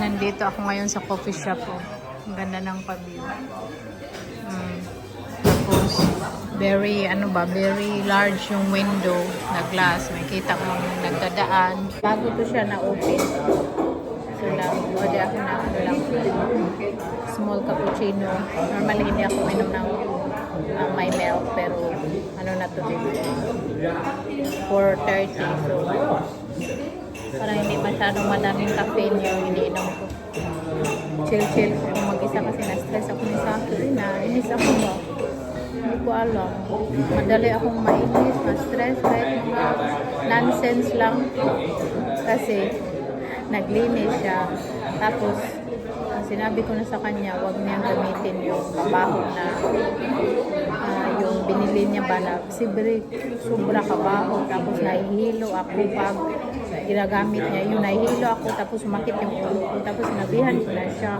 Nandito ako ngayon sa coffee shop. Oh. Ang ganda ng paview. Tapos, very large yung window na glass. Makita ko nagdadaan. Bago to siya na-open. So lang, order ako na lang. Small cappuccino. Normally, hindi ako minom ng may milk. Pero, ano na to dito? 4:30. So, parang hindi masyadong madaming caffeine yung iniinom ko. Chill kung mag-isa kasi na-stress ako ni Saki. Nainis ako ba? Hindi ko alam. Madali akong mainis, ma-stress kahit mga nonsense lang. Kasi naglinis siya. Tapos sinabi ko na sa kanya, huwag niyang gamitin yung kabaho na yung binili niya ba na sobra kabaho. Tapos nahihilo ako pag ginagamit niya. Yung nahihilo ako tapos sumakit yung ulo ko. Tapos sinabihan ko na siya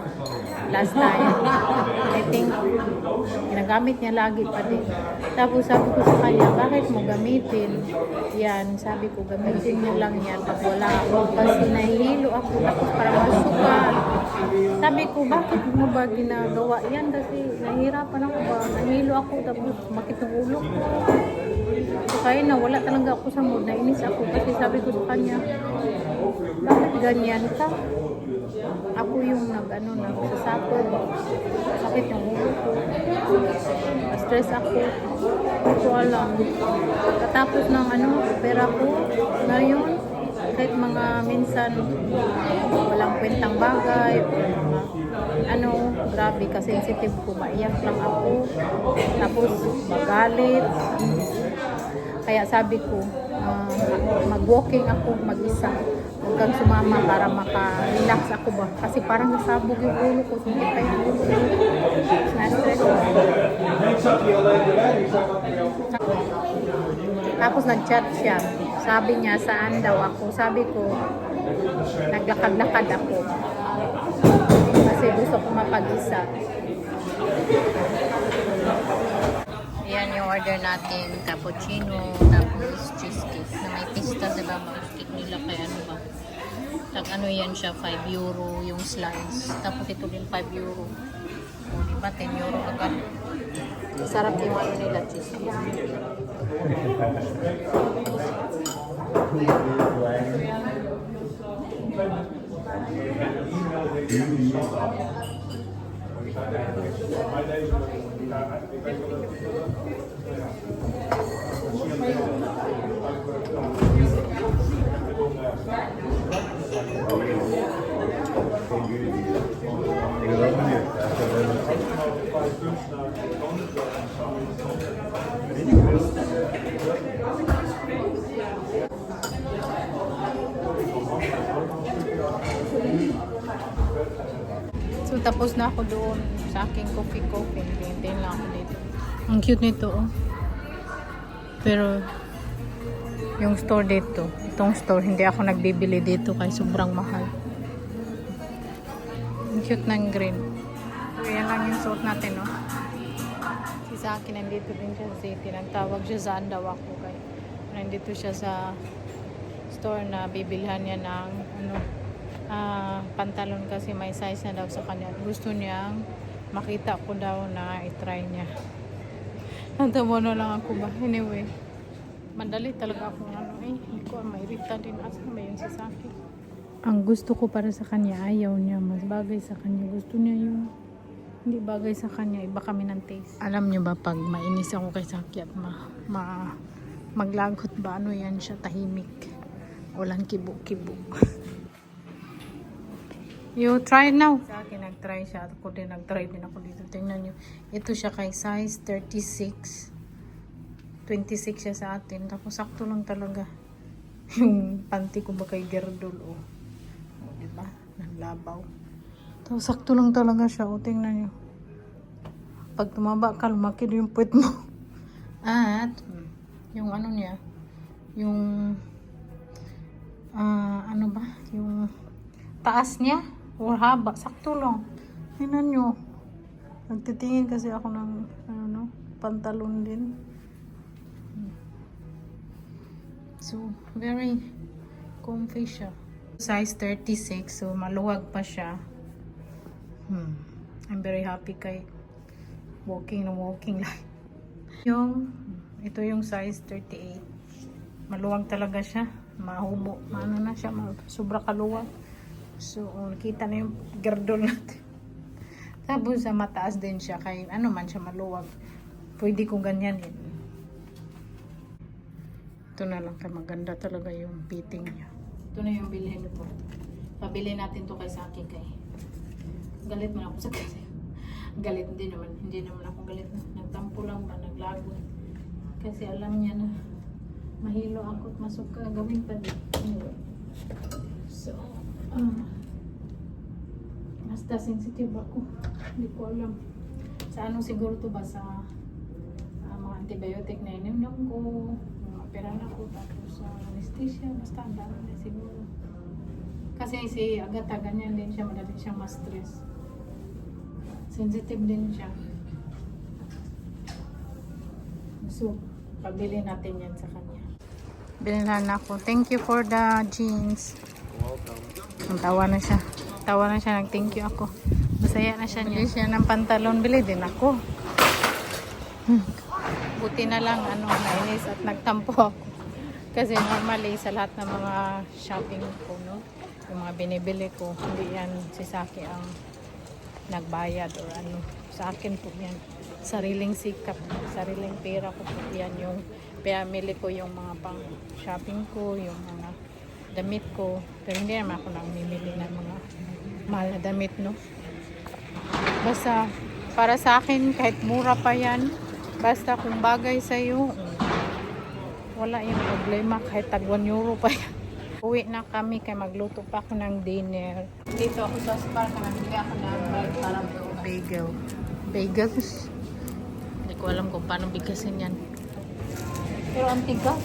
last time. I think ginagamit niya lagi pa din. Tapos sabi ko sa kanya, bakit mo gamitin? Yan, sabi ko, gamitin niyo lang yan pag wala ako. Kasi nahihilo ako tapos parang masukal. Sabi ko, bakit mo ba ginagawa yan? Kasi nahihirapan ako ba? Nahihilo ako tapos sumakit yung ulo ko. So, kaya na wala talaga ako sa mood. Nainis ako kasi sabi ko sa kanya, bakit ganyan ka? Ako yung nagsasapod. Sakit yung ulo ko. Stress ako. Hindi ko alam. Katapos ng pera ko ngayon, kahit mga minsan walang kwentang bagay, grabe ka-sensitive ko, maiyak lang ako. Tapos magalit. Kaya sabi ko, mag-walking ako mag-isa. Huwag kang sumama para maka-relax ako ba. Kasi parang nasabog yung ulo ko. Sumikit pa yung ulo ko. Na-stress ako. Tapos nag-chat siya. Sabi niya, saan daw ako? Sabi ko, naglakad-lakad ako. Kasi gusto ko mapag-isa. Yan yung order natin, cappuccino, tapos cheesecake na may pista, diba? Cheesecake nila kaya ba? Yan siya, 5 euro yung slice. Tapos ito din 5 euro. O, diba? 10 euro agad. Sarap yung nila, cheesecake. So, tapos na ako doon sa aking coffee. Hintayin lang ako dito. Ang cute nito, oh. Pero, yung store dito, itong store, hindi ako nagbibili dito kasi sobrang mahal. Ang cute ng green. So, yan lang yung suot natin, oh. Sa akin, nandito din siya sa city. Nagtawag siya sa Andaw ako. Kaya, nandito siya sa store na bibilhan niya ng, pantalon kasi may size na daw sa kanya. Gusto niyang makita ko daw na itry niya. Natawa na lang ako ba? Anyway, madali talaga ako hindi ko mairita din. Asan ba yun si Saki? Ang gusto ko para sa kanya, ayaw niya. Mas bagay sa kanya. Gusto niya yung hindi bagay sa kanya. Iba kami ng taste. Alam niyo ba pag mainis ako kay Saki at maglagot ba? Yan siya, tahimik. Walang kibo-kibo. You try now. Sa akin, nag-try siya. Ako din, nag-try din ako dito. Tingnan nyo. Ito siya kay size 36. 26 siya sa atin. Tapos, sakto lang talaga. Yung panty ko ba kay Gerdol, oh. O, diba? Naglabaw. Tapos, sakto lang talaga siya. O, tingnan nyo. Pag tumaba ka, lumaki yung puwet mo. At, yung niya, yung, yung taas niya, or haba, sakto lang. Tingnan nyo. Nagtitingin kasi ako ng pantalon din. So, very comfy siya. Size 36, so maluwag pa siya. I'm very happy kay walking na walking lang. Ito yung size 38. Maluwag talaga siya. Mahubo. Maano na siya. Sobra kaluwag. So, nakita na yung girdol natin. Tapos, mataas din siya. Kay ano man siya maluwag. Pwede kong ganyan yun. Ito na lang. Kay maganda talaga yung fitting niya. Ito na yung bilhin ko. Pabili natin to kay Saki kay. Galit man ako sa kasi. Galit hindi naman ako galit na. Nagtampo lang ba, naglago. Kasi alam niya na mahilo ako at masuka gawin pa din. So, basta sensitive ako. Hindi ko alam. Sa ano siguro to ba sa mga antibiotic na ininom ko, operan ako, tapos anesthesia, basta ang dami na siguro. Kasi si Agata ganyan din siya, madali siyang ma-stress. Sensitive din siya. So, pabili natin yan sa kanya. Binilhan ako. Thank you for the jeans. Welcome. Tawa na siya. Nag-thank you ako. Masaya na siya niya. Bili siya ng pantalon. Bili din ako. Buti na lang, nainis at nagtampo ako. Kasi normally, sa lahat ng mga shopping ko, no? Yung mga binibili ko, hindi yan si Saki ang nagbayad or ano. Sa akin po yan. Sariling sikap, sariling pera ko po yan. Yung pamili ko yung mga pang shopping ko, yung mga damit ko. Pero hindi naman ako namimili ng mga mahal na damit, no? Basta, para sa akin, kahit mura pa yan, basta kung bagay sa'yo, wala yung problema. Kahit tag 1 euro pa yan. Uwi na kami kay magluto pa ako ng dinner. Dito ako sa Spar, nabili ako ng parang bagels. Hindi ko alam kung paano bigasin yan. Pero ang tigas.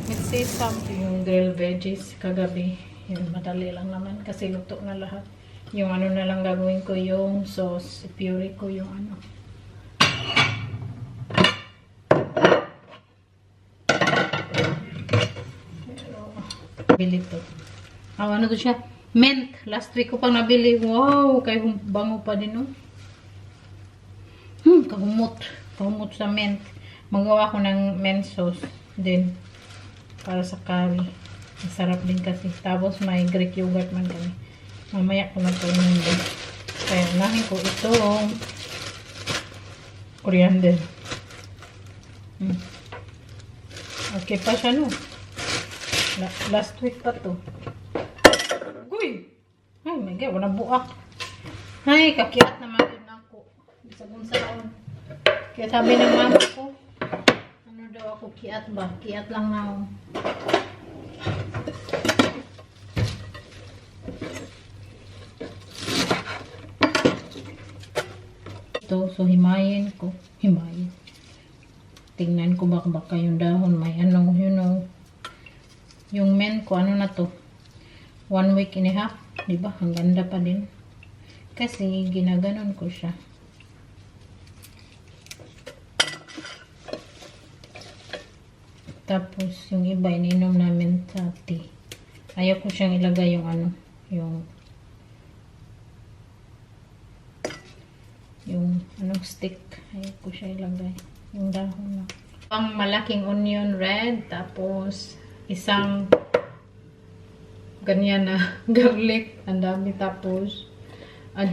It says something. Yung grilled veggies kagabi. Yun, madali lang naman kasi luto na lahat. Yung ano na lang gagawin ko yung sauce. Puree ko yung ano. Bili to. Ano to siya? Mint. Last week ko pang nabili. Wow! Kay bango pa din, no? Kahumot. Kahumot sa mint. Magawa ko ng mint sauce din. Para sa curry. Masarap din kasi. Tapos may Greek yogurt man kami. Mamaya ko na ito din. Kaya unahin ko itong coriander. Okay pa siya, no? Last week pa to. Uy! Ay my God, wala buak. Ay, kakiat naman din ako. Isagun sa taon. Kaya sabi ng mama ko, ano daw ako, kiat ba? Kiat lang na ako. Ito, so himayin ko. Himayin. Tingnan ko baka yung dahon may ano, you know. Yung men ko, ano na to? 1 week and a half. Diba? Ang ganda pa din. Kasi, ginaganon ko siya. Tapos, yung iba, ininom namin sa tea. Ayaw ko siyang ilagay yung ano, yung anong stick. Ayaw ko siya ilagay. Yung dahon na. Pang malaking onion red. Tapos, isang ganyan na garlic, ang dami, tapos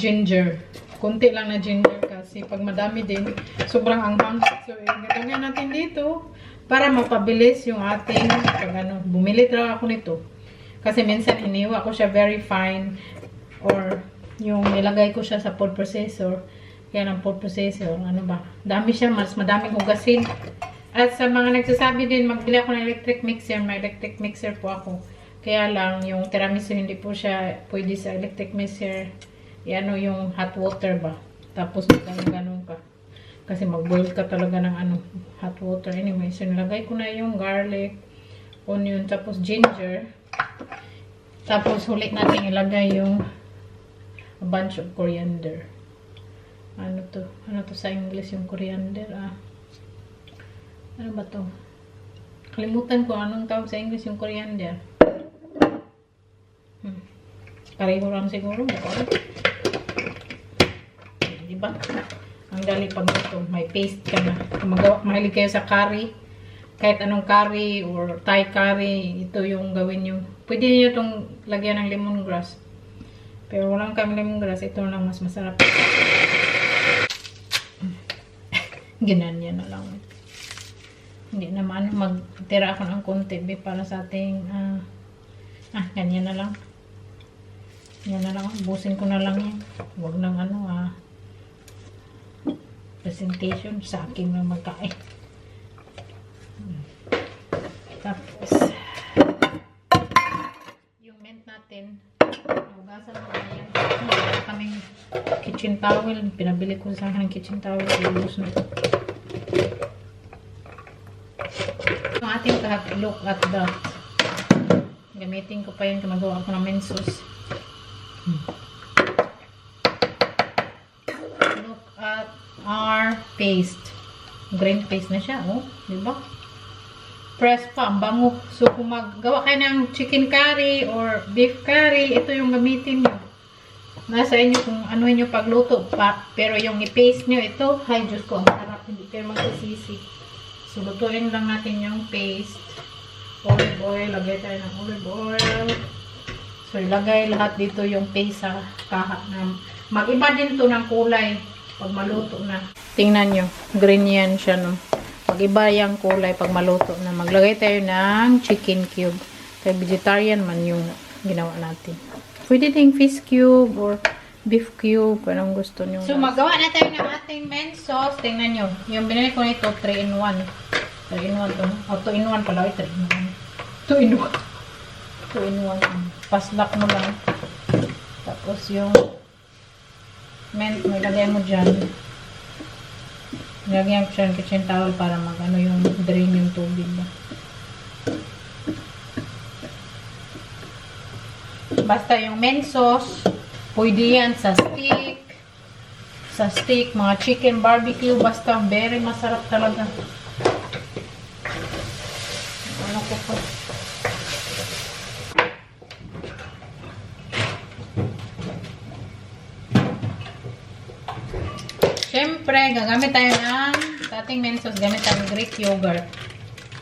ginger, konti lang na ginger kasi pag madami din sobrang anghang. So ilagay natin dito para mapabilis yung ating bumili talaga ako nito kasi minsan iniwa ko siya very fine or yung nilagay ko siya sa food processor. Yan ang food processor, ano ba, dami siya, mas madaming hugasin. At sa mga nagsasabi din, magbili ako ng electric mixer. May electric mixer po ako. Kaya lang, yung tiramisu hindi po siya pwede sa electric mixer. Yan o yung hot water ba. Tapos ganun ka. Kasi mag-boil ka talaga ng hot water. Anyway, so nilagay ko na yung garlic, onion, tapos ginger. Tapos huli natin ilagay yung a bunch of coriander. Ano to sa English yung coriander? Ano ba to? Kalimutan ko anong tawag sa English yung coriander. Pareho lang siguro. Diba? Ang dali pag ito. May paste ka na. Kung mahilig kayo sa curry, kahit anong curry or Thai curry, ito yung gawin nyo. Pwede nyo itong lagyan ng lemongrass. Pero walang kami lemongrass, ito lang mas masarap. Ginanyan na lang. Hindi naman, magtira ako ng konti para sa ating, ganyan na lang. Yan na lang, busin ko na lang yan. Huwag nang presentation sa akin na magkain. Tapos, yung mint natin, hugasan mo na yan. Wala kaming kitchen towel. Pinabili ko sa akin ng kitchen towel. Ilus na ito. Yung ating look at the gamitin ko pa yun kung magawa ko ng mensos. Look at our paste. Green paste na siya, oh. Diba? Press pa, ang bango. So, kung maggawa kayo ng chicken curry or beef curry, ito yung gamitin nyo. Nasa inyo kung ano nyo pagluto pa. Pero yung i-paste nyo, ito, ay Diyos ko, ang sarap. Hindi kayo magsisisi. So, lutuin lang natin yung paste. Olive oil. Lagay tayo ng olive oil. So, ilagay lahat dito yung paste sa kaha na mag-iba din to ng kulay pag maluto na. Tingnan nyo. Green yan siya, no? Mag-iba yung kulay pag maluto na. Maglagay tayo ng chicken cube. Kaya vegetarian man yung ginawa natin. Pwede ding fish cube or beef cube. Kung anong gusto nyo. So, magawa na tayo ng ating main sauce. Tingnan nyo. Yung binili ko nito, 3-in-1. 3-in-1 to. O, 2-in-1 pala. 3-in-1. 2-in-1. 2-in-1. Paslak mo lang. Tapos yung mint, may lagay mo dyan. Lagyan ko siya ng kitchen towel para mag-ano yung drain yung tubig ba. Basta yung mint sauce, pwede yan sa steak, mga chicken barbecue, basta very masarap talaga. Ano ko po? Siyempre, gagamit tayo ng sa ating mint sauce, gamit tayo ng Greek yogurt.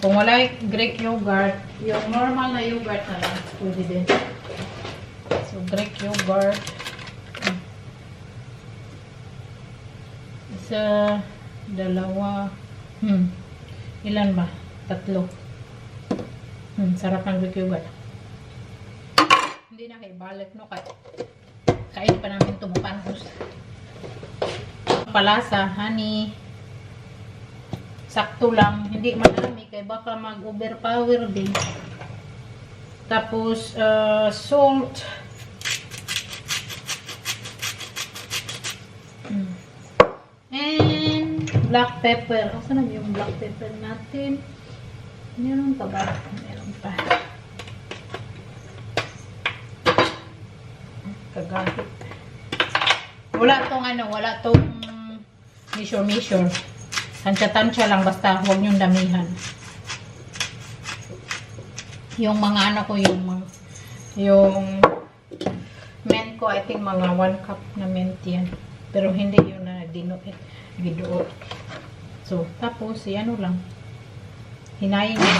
Kung wala Greek yogurt, yung normal na yogurt na lang, pwede din. So, Greek yogurt. Isa, dalawa, ilan ba? 3. Sarap ng Greek yogurt. Hindi na kayo balik, no? Kain pa namin ito, mapanhos. Palasa, honey. Sakto lang. Hindi marami kaya baka mag-overpower din. Tapos, salt. And black pepper. Asa na yung black pepper natin? Meron pa ba? Meron pa. Kagahit. Wala tong measure. Tansya-tansya lang, basta huwag niyong damihan. Yung mga yung mint ko, I think mga 1 cup na mint yan. Pero hindi yun na giduot. So, tapos, ano lang. Hinayin mo.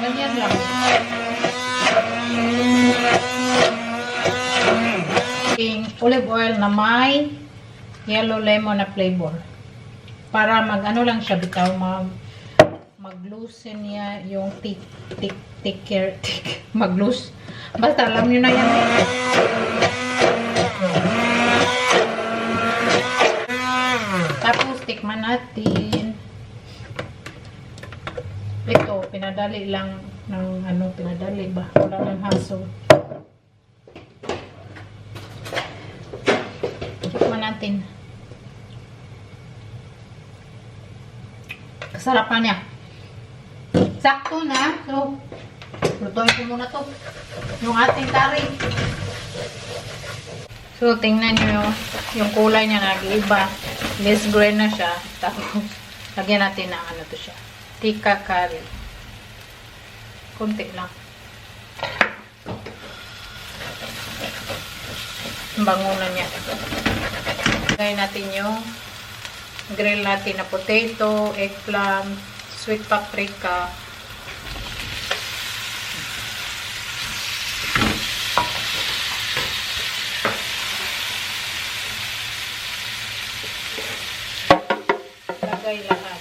Ganyan lang. Olive oil na may yellow lemon na flavor. Para mag-ano lang siya, bitaw, mag-loosen niya yung mag-loose. Basta alam nyo na yan. Tapos, tikman natin. Ito, pinadali lang ng pinadali ba? Wala ng hassle. Tikman natin. Kasarapan niya. Sakto na. So, lutuin ko muna to. Yung ating curry. So, tingnan nyo yung kulay niya nag-iiba. Less green na siya. Tapos, lagyan natin ng to siya. Tikka curry. Kunti lang. Bangunan niya. Lagay natin yung grill natin na potato, eggplant, sweet paprika. Lagay lahat.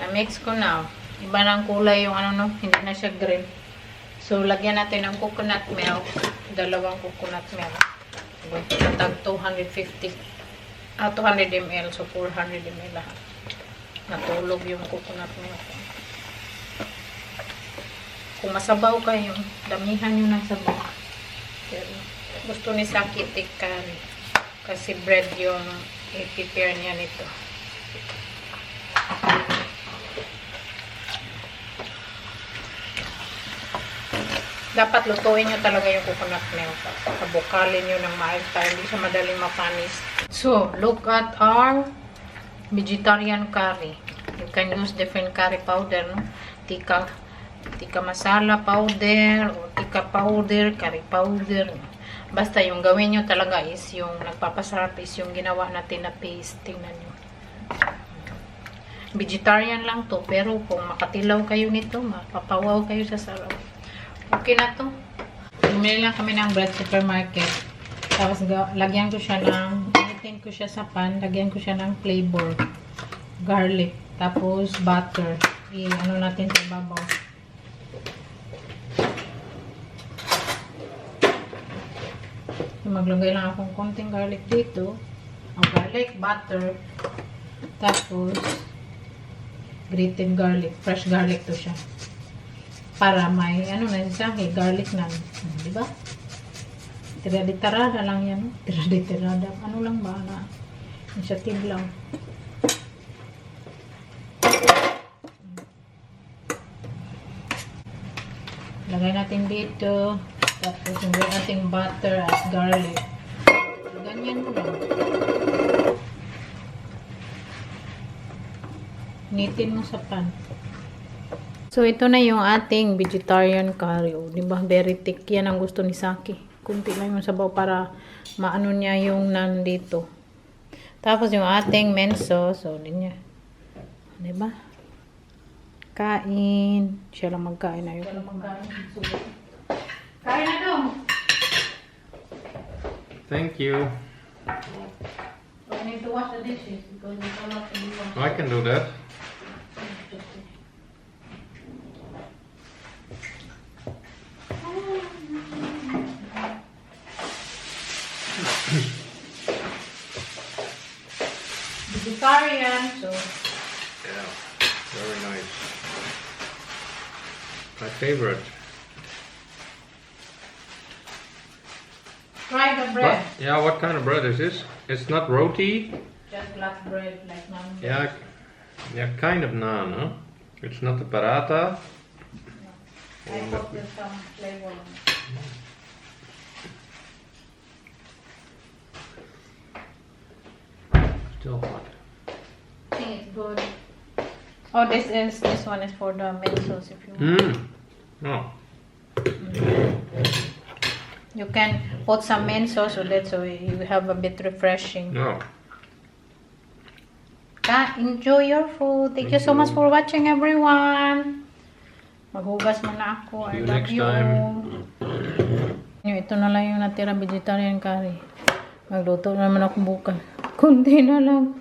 Na-mix ko na. Iba na ang kulay yung ano no, hindi na siya green. So, lagyan natin ng coconut milk. 2 coconut milk. Tag 250. 200 ml. So, 400 ml lahat. Natulog yung coconut milk. Kung masabaw kayo, damihan nyo ng sabaw. Pero, gusto ni Saki tikkan. Kasi bread yung i-prepare niya nito. Dapat lutuin nyo talaga yung coconut milk. Kabukalin nyo ng maayos para hindi siya madaling mapanis. So, look at our vegetarian curry. You can use different curry powder, no? Tikka masala powder, o tikka powder, curry powder. Basta yung gawin nyo talaga is yung nagpapasarap is yung ginawa natin na paste. Tingnan nyo. Vegetarian lang to, pero kung makatilaw kayo nito, mapapawaw kayo sa sarap. Okay na to. Bumili lang kami ng bread supermarket. Tapos lagyan ko siya ng, initin ko siya sa pan, lagyan ko siya ng flavor. Garlic. Tapos butter. I-ano natin sa babaw. Maglagay lang akong konting garlic dito. Garlic, butter. Tapos grated garlic. Fresh garlic to siya. Para may, ano na siya, garlic na. Diba? Tiradi-tirada lang yan. Tiradi-tirada. Ano lang ba na? Initiative lang. Lagay natin dito. Tapos lagay natin butter at garlic. Ganyan mo lang. Nitin mo sa pan. So, ito na yung ating vegetarian curry. O, diba? Very thick. Yan ang gusto ni Saki. Kunti lang yung sabaw para maano niya yung nandito. Tapos yung ating main sauce. O, din niya. Diba? Kain. Siya lang magkain na yun. Siya lang magkain. Kain na dong! Thank you. I need to wash the dishes because it's all up to be washed. I can do that. Vegetarian, so Yeah, very nice. My favorite. try the bread. What kind of bread is this? It's not roti. Just black bread, like naan. Yeah, kind of naan, huh? It's not the paratha. I hope there's some flavor on it. Still hot. I think it's good. Oh, this one is for the main sauce if you want. Oh. You can put some main sauce on it so you have a bit refreshing. No. Enjoy your food. Thank you so much for watching, everyone. Maghugas muna ako. See I you love next you. time. Ito na lang yung natira vegetarian curry. Magluto naman ako bukas. Kunti na lang.